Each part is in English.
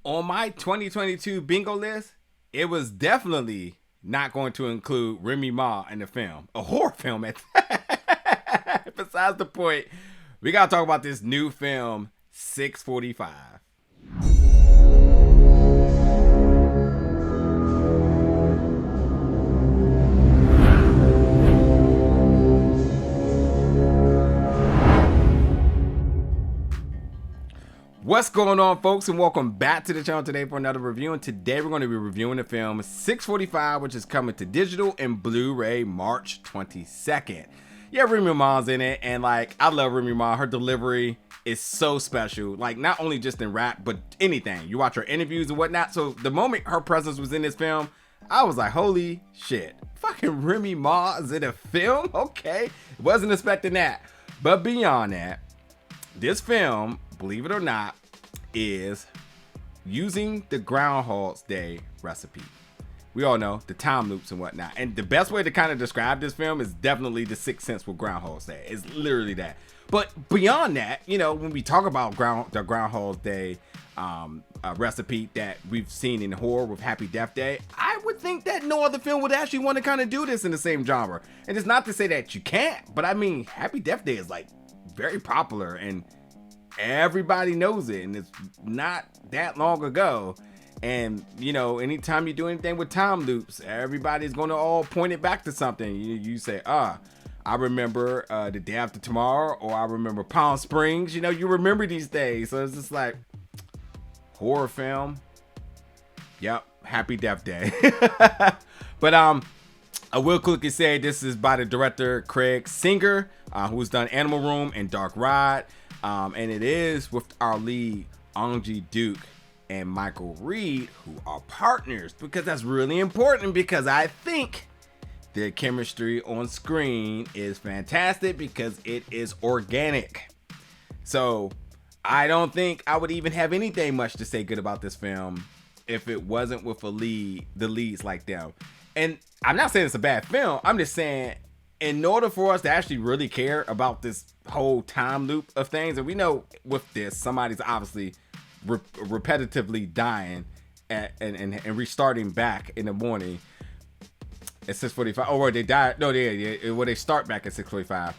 on my 2022 bingo list, it was definitely not going to include Remy Ma in the film. A horror film at that. Besides the point, we got to talk about this new film, 645. What's going on, folks, and welcome back to the channel today for another review. And today we're going to be reviewing the film 645, which is coming to digital and Blu-ray March 22nd. Yeah, Remy Ma's in it, and like, I love Remy Ma. Her delivery is so special, like not only just in rap, but anything. You watch her interviews and whatnot. So the moment her presence was in this film, I was like, holy shit, fucking Remy Ma is in a film? Okay, wasn't expecting that. But beyond that, this film, believe it or not, is using the Groundhog's Day recipe. We all know the time loops and whatnot. And the best way to kind of describe this film is definitely the Sixth Sense with Groundhog's Day. It's literally that. But beyond that, you know, when we talk about the Groundhog's Day recipe that we've seen in horror with Happy Death Day, I would think that no other film would actually want to kind of do this in the same genre. And it's not to say that you can't, but I mean, Happy Death Day is like very popular and everybody knows it, and it's not that long ago. And you know, anytime you do anything with time loops, everybody's going to all point it back to something. You say, I remember the day after tomorrow, or I remember Palm Springs. You know, you remember these days. So it's just like horror film. Yep, Happy Death Day. But I will quickly say this is by the director Craig Singer, who's done Animal Room and Dark Ride. And it is with our lead Augie Duke and Michael Reed, who are partners, because that's really important, because I think their chemistry on screen is fantastic because it is organic. So I don't think I would even have anything much to say good about this film if it wasn't with the leads like them. And I'm not saying it's a bad film. I'm just saying, in order for us to actually really care about this whole time loop of things, and we know with this, somebody's obviously repetitively dying and restarting back in the morning at 6:45, or they die. No, they start back at 6:45.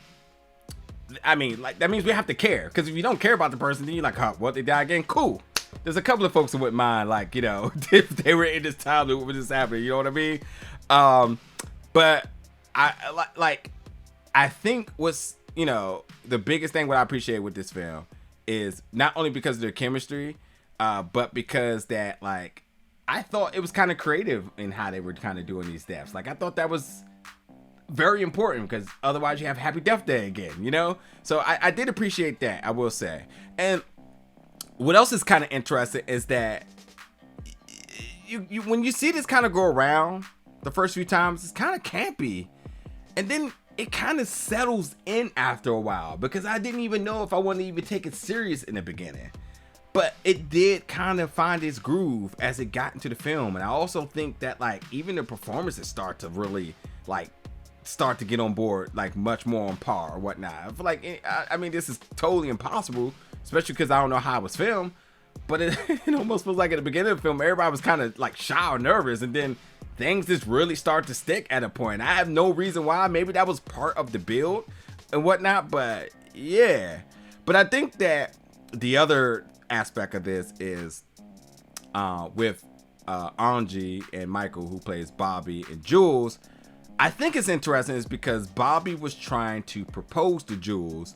I mean, like, that means we have to care, because if you don't care about the person, then you're like, what, they die again? Cool. There's a couple of folks who wouldn't mind, like, you know, if they were in this time loop, what was just happening, you know what I mean? But I think what's, you know, the biggest thing what I appreciate with this film is not only because of their chemistry, but because that, like, I thought it was kind of creative in how they were kind of doing these deaths. Like, I thought that was very important, because otherwise you have Happy Death Day again, you know? So I did appreciate that, I will say. And what else is kind of interesting is that you when you see this kind of go around the first few times, it's kind of campy. And then it kind of settles in after a while, because I didn't even know if I wanted to even take it serious in the beginning. But it did kind of find its groove as it got into the film. And I also think that, like, even the performances start to really, like, start to get on board, like, much more on par or whatnot. I feel like, I mean, this is totally impossible, especially because I don't know how it was filmed. But it almost feels like at the beginning of the film, everybody was kind of, like, shy or nervous. And then things just really start to stick at a point. I have no reason why. Maybe that was part of the build and whatnot, but yeah. But I think that the other aspect of this is with Augie and Michael, who plays Bobby and Jules. I think it's interesting is because Bobby was trying to propose to Jules,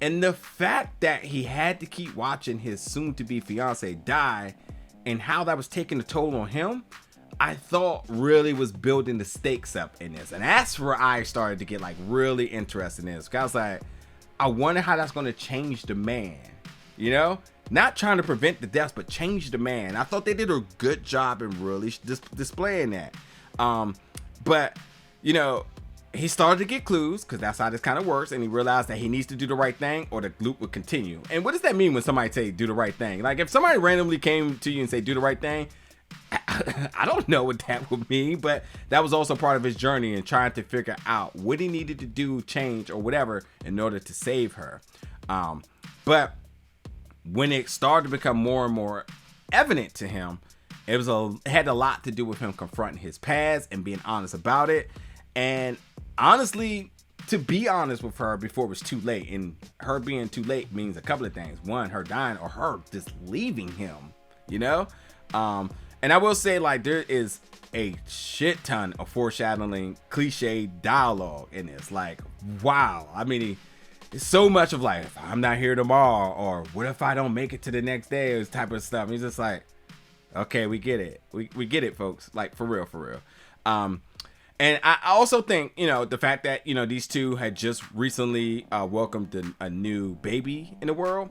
and the fact that he had to keep watching his soon-to-be fiance die and how that was taking a toll on him, I thought really was building the stakes up in this. And that's where I started to get, like, really interested in this. Because I was like, I wonder how that's going to change the man, you know? Not trying to prevent the deaths, but change the man. I thought they did a good job in really displaying that. But, you know, he started to get clues, because that's how this kind of works, and he realized that he needs to do the right thing or the loop would continue. And what does that mean when somebody say do the right thing? Like, if somebody randomly came to you and say do the right thing, I don't know what that would mean, but that was also part of his journey and trying to figure out what he needed to do, change, or whatever in order to save her. But when it started to become more and more evident to him. It had a lot to do with him confronting his past and being honest about it. And honestly, to be honest with her before it was too late. And her being too late means a couple of things. One, her dying, or her just leaving him, you know? And I will say, like, there is a shit ton of foreshadowing, cliche dialogue in this. Like, wow. I mean, it's so much of like, if I'm not here tomorrow, or what if I don't make it to the next day, or this type of stuff. He's just like, okay, we get it. We get it, folks. Like, for real, for real. And I also think, you know, the fact that, you know, these two had just recently welcomed a new baby in the world.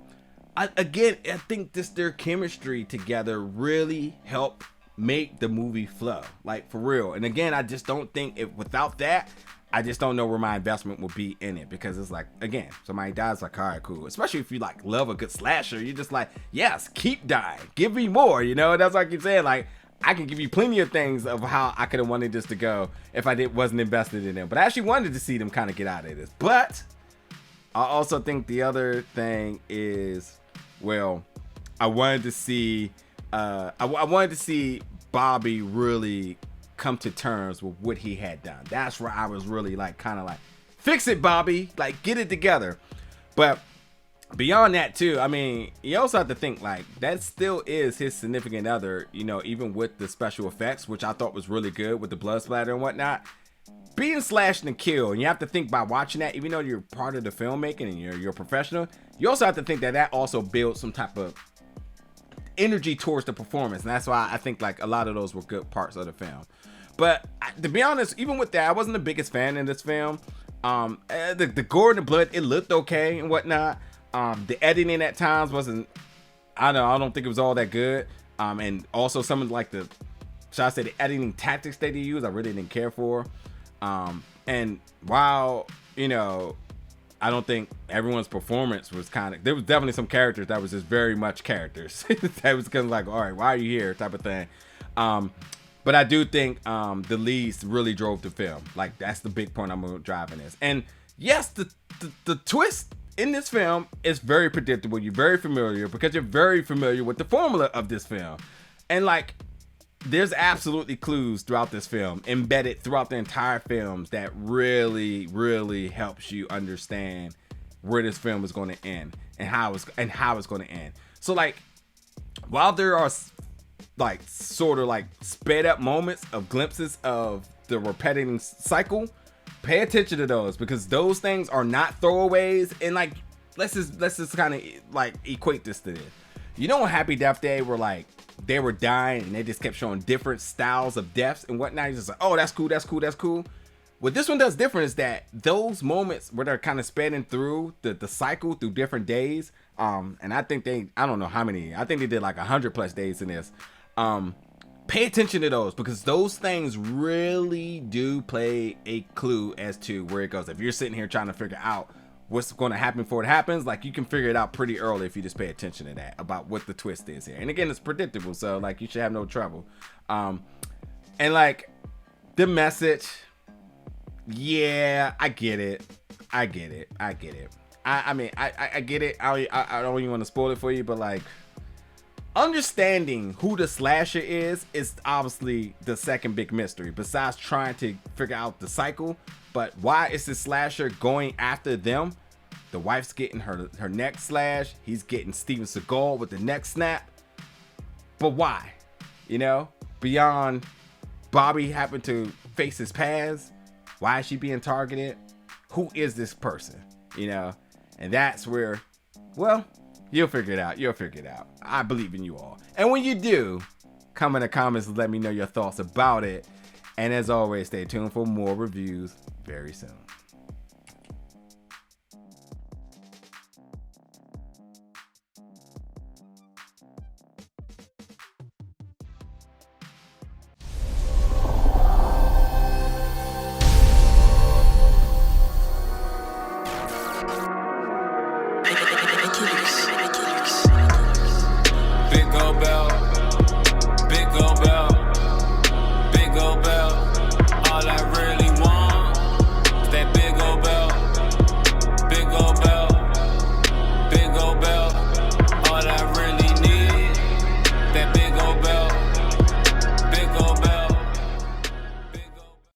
I think their chemistry together really helped make the movie flow, like, for real. And again, I just don't think without that, I just don't know where my investment will be in it, because it's like, again, somebody dies, like, all right, cool. Especially if you like love a good slasher, you're just like, yes, keep dying, give me more, you know. That's what I keep saying. Like, I can give you plenty of things of how I could have wanted this to go if I wasn't invested in them. But I actually wanted to see them kind of get out of this. But I also think the other thing is, well, I wanted to see Bobby really come to terms with what he had done. That's where I was really like, kind of like, fix it, Bobby, like, get it together. But beyond that too, I mean, you also have to think, like, that still is his significant other, you know, even with the special effects, which I thought was really good with the blood splatter and whatnot. Being slashed and killed, and you have to think, by watching that, even though you're part of the filmmaking and you're a professional, you also have to think that also builds some type of energy towards the performance. And that's why I think, like, a lot of those were good parts of the film. But to be honest, even with that, I wasn't the biggest fan in this film. The gore and the blood, it looked okay and whatnot. The editing at times wasn't, I don't think it was all that good. And also some of, like, the editing tactics that they use, I really didn't care for. And while, you know, I don't think everyone's performance was there was definitely some characters that was just very much characters. That was kind of like, all right, why are you here, type of thing. But I do think the leads really drove the film. Like, that's the big point I'm driving this. And yes, the twist in this film is very predictable. You're very familiar, because you're very familiar with the formula of this film. And, like, there's absolutely clues throughout this film, embedded throughout the entire films, that really, really helps you understand where this film is going to end and how it's going to end. So, like, while there are, like, sort of like sped up moments of glimpses of the repeating cycle, pay attention to those, because those things are not throwaways. And, like, let's just kind of, like, equate this to this. You know, on Happy Death Day, where, like, they were dying and they just kept showing different styles of deaths and whatnot. You're just like, oh, that's cool, that's cool, that's cool. What this one does different is that those moments where they're kind of spanning through the cycle through different days, and I think I don't know how many, I think they did like 100+ days in this. Pay attention to those, because those things really do play a clue as to where it goes. If you're sitting here trying to figure out what's going to happen before it happens, like, you can figure it out pretty early if you just pay attention to that, about what the twist is here. And again, it's predictable, so, like, you should have no trouble. And, like, the message, yeah, I get it. I mean, I get it. I don't even want to spoil it for you, but, like, understanding who the slasher is obviously the second big mystery, besides trying to figure out the cycle. But why is the slasher going after them? The wife's getting her neck slashed. He's getting Steven Seagal with the neck snap. But why? You know, beyond Bobby having to face his past, why is she being targeted? Who is this person? You know, and that's where, well, you'll figure it out. You'll figure it out. I believe in you all. And when you do, come in the comments and let me know your thoughts about it. And as always, stay tuned for more reviews very soon.